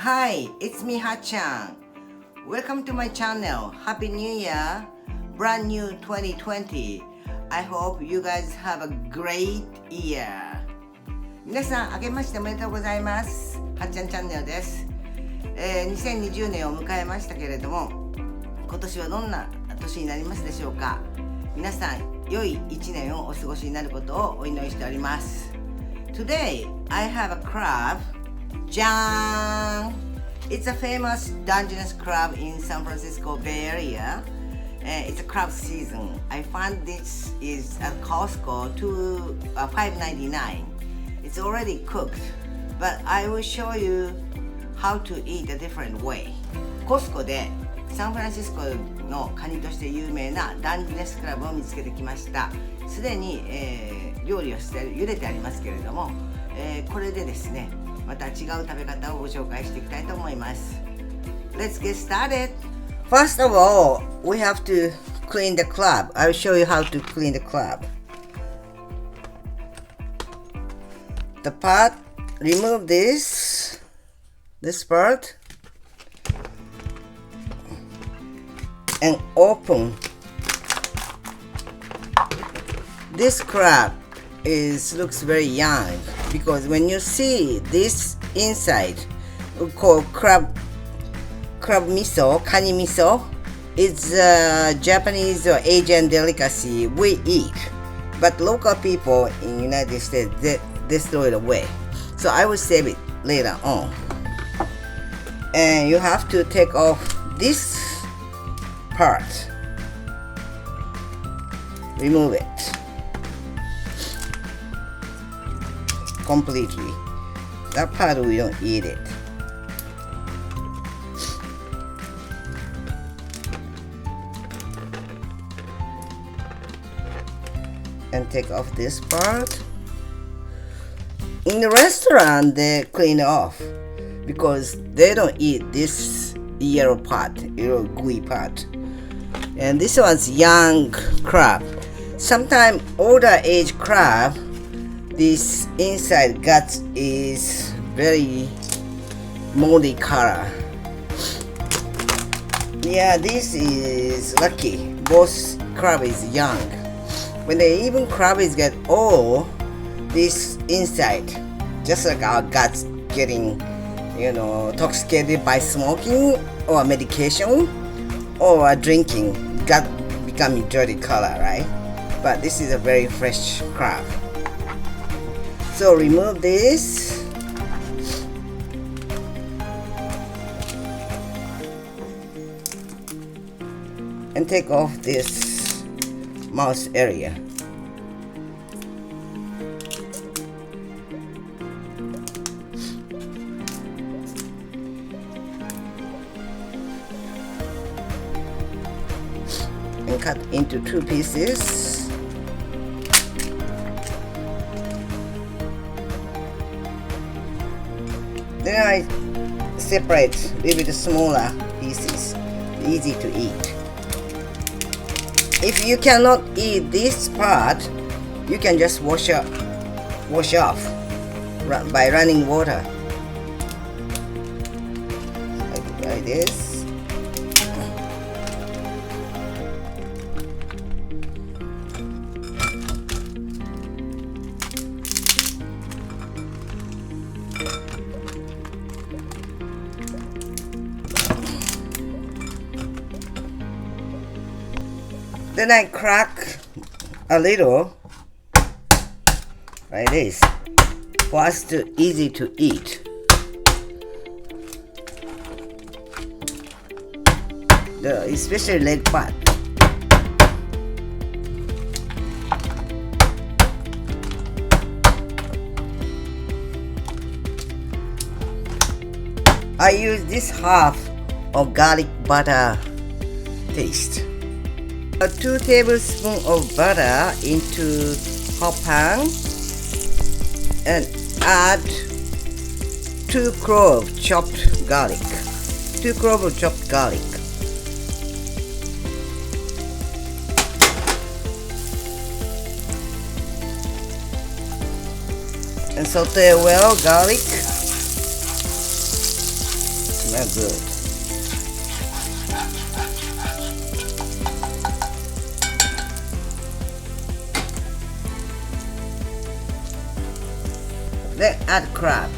Hi, it's me Hatchan. Welcome to my channel. Happy New Year. Brand new 2020. I hope you guys have a great year. 皆さん、明けましておめでとうございます。はっちゃんチャンネルです。2020年を迎えましたけれども、今年はどんな年になりますでしょうか。皆さん、良い1年をお過ごしになることをお祈りしております。Today, I have a crab. じゃーん! It's a famous Dungeness crab in San Francisco Bay Area. It's a crab season. I found this is at Costco to $5.99. It's already cooked, but I will show you how to eat a different way. コスコでサンフランシスコのカニとして有名なダンジネスクラブを見つけてきました。すでに、料理をして茹でてありますけれども、これでですね、また違う食べ方をご紹介していきたいと思います。Let's get started. First of all, we have to clean the crab. I'll show you how to clean the crab. The part, remove this part, and open. This crab looks very young because when you see this inside, called crab miso, kani miso, it's a Japanese or Asian delicacy we eat, but local people in United States they throw it away. So I will save it later on. And you have to take off this part. Remove it completely. That part we don't eat it. And take off this part. In the restaurant they clean it off because they don't eat this yellow gooey part. And this one's young crab. Sometimes older age crab, this inside gut is very moldy color. Yeah, this is lucky. Both crab is young. When the even crab is get old, this inside, just like our guts getting, intoxicated by smoking or medication or drinking, gut becoming dirty color, right? But this is a very fresh crab. So remove this. And take off this mouth area. And cut into 2 pieces. Then I separate a little bit smaller pieces, easy to eat. If you cannot eat this part, you can just wash off by running water. Like this. Then I crack a little like this for us to easy to eat. Especially leg part. I use this half of garlic butter paste. 2 tablespoons of butter into hot pan and add 2 cloves of chopped garlic. 2 cloves of chopped garlic. And saute well garlic. Smells good. Then add crab.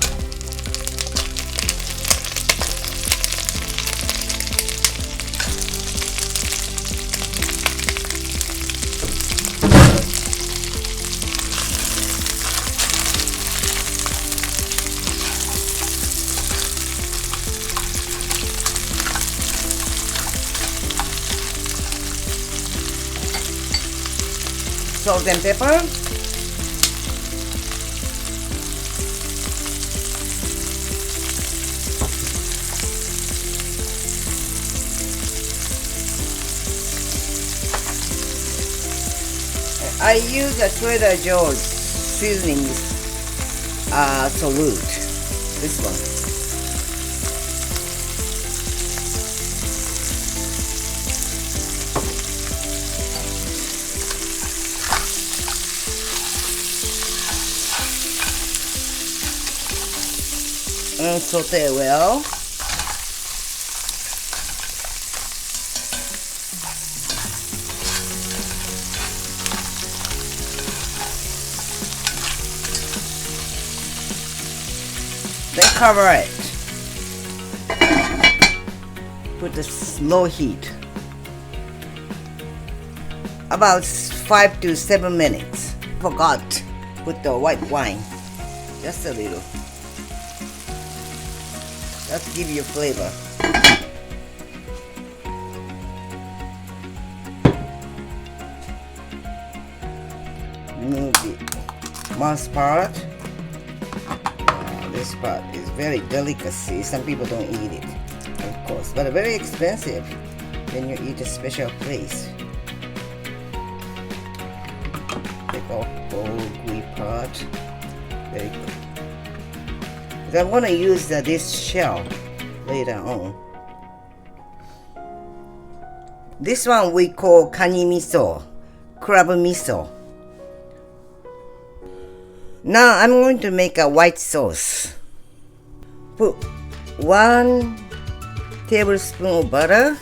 Salt and pepper. I use a Trader Joe's seasoning salute. This one. And saute well. Then cover it. Put a slow heat. About 5 to 7 minutes. Forgot. Put the white wine. Just a little. Just give you flavor. Move the mouse part. This part is very delicacy. Some people don't eat it, of course, but very expensive when you eat a special place. Take off all gooey part. Very good. I'm going to use this shell later on. This one we call kani miso, crab miso. Now I'm going to make a white sauce. Put 1 tablespoon of butter.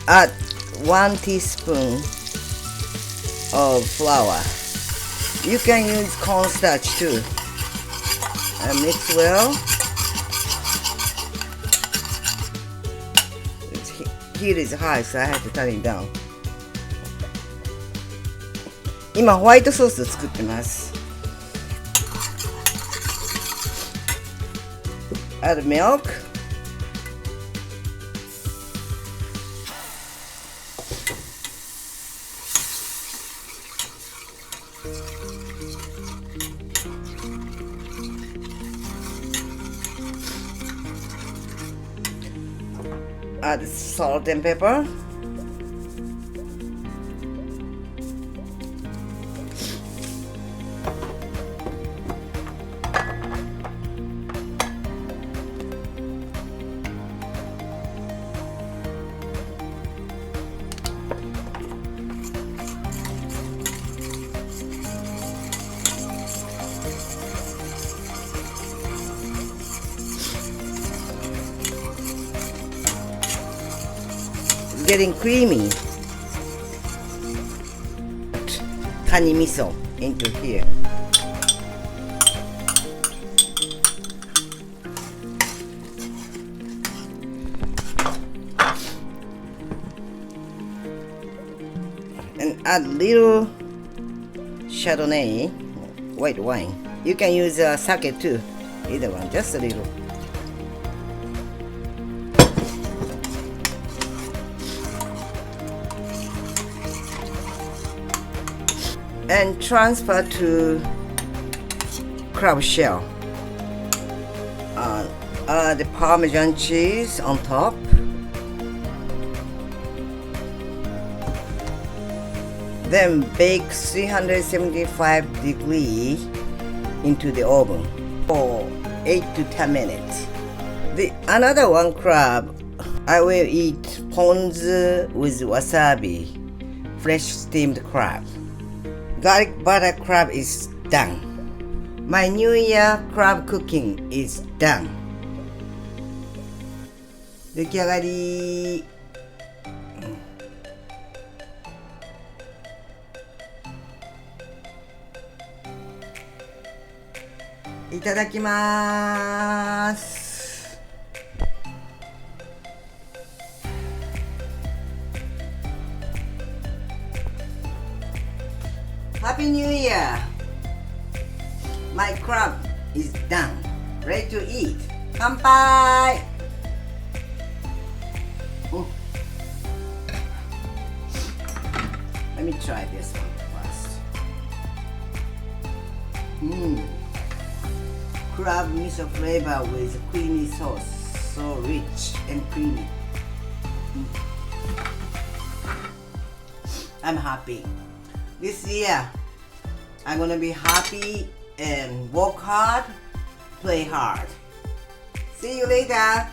Add 1 teaspoon of flour. You can use cornstarch too. And mix well. Heat is high, so I have to turn it down. 今ホワイトソースを作ってます。Add milk. Add salt and pepper. Getting creamy. Kani miso into here. And add little Chardonnay, white wine. You can use sake too, either one, just a little. And transfer to crab shell. The Parmesan cheese on top. Then bake 375 degrees into the oven for 8 to 10 minutes. Another one crab, I will eat ponzu with wasabi, fresh steamed crab. Garlic butter crab is done. My New Year crab cooking is done. 出来上がり。いただきます。Happy New Year! My crab is done. Ready to eat. 乾杯。Let me try this one first. Crab miso flavor with creamy sauce, so rich and creamy. I'm happy. This year, I'm gonna be happy and work hard, play hard. See you later.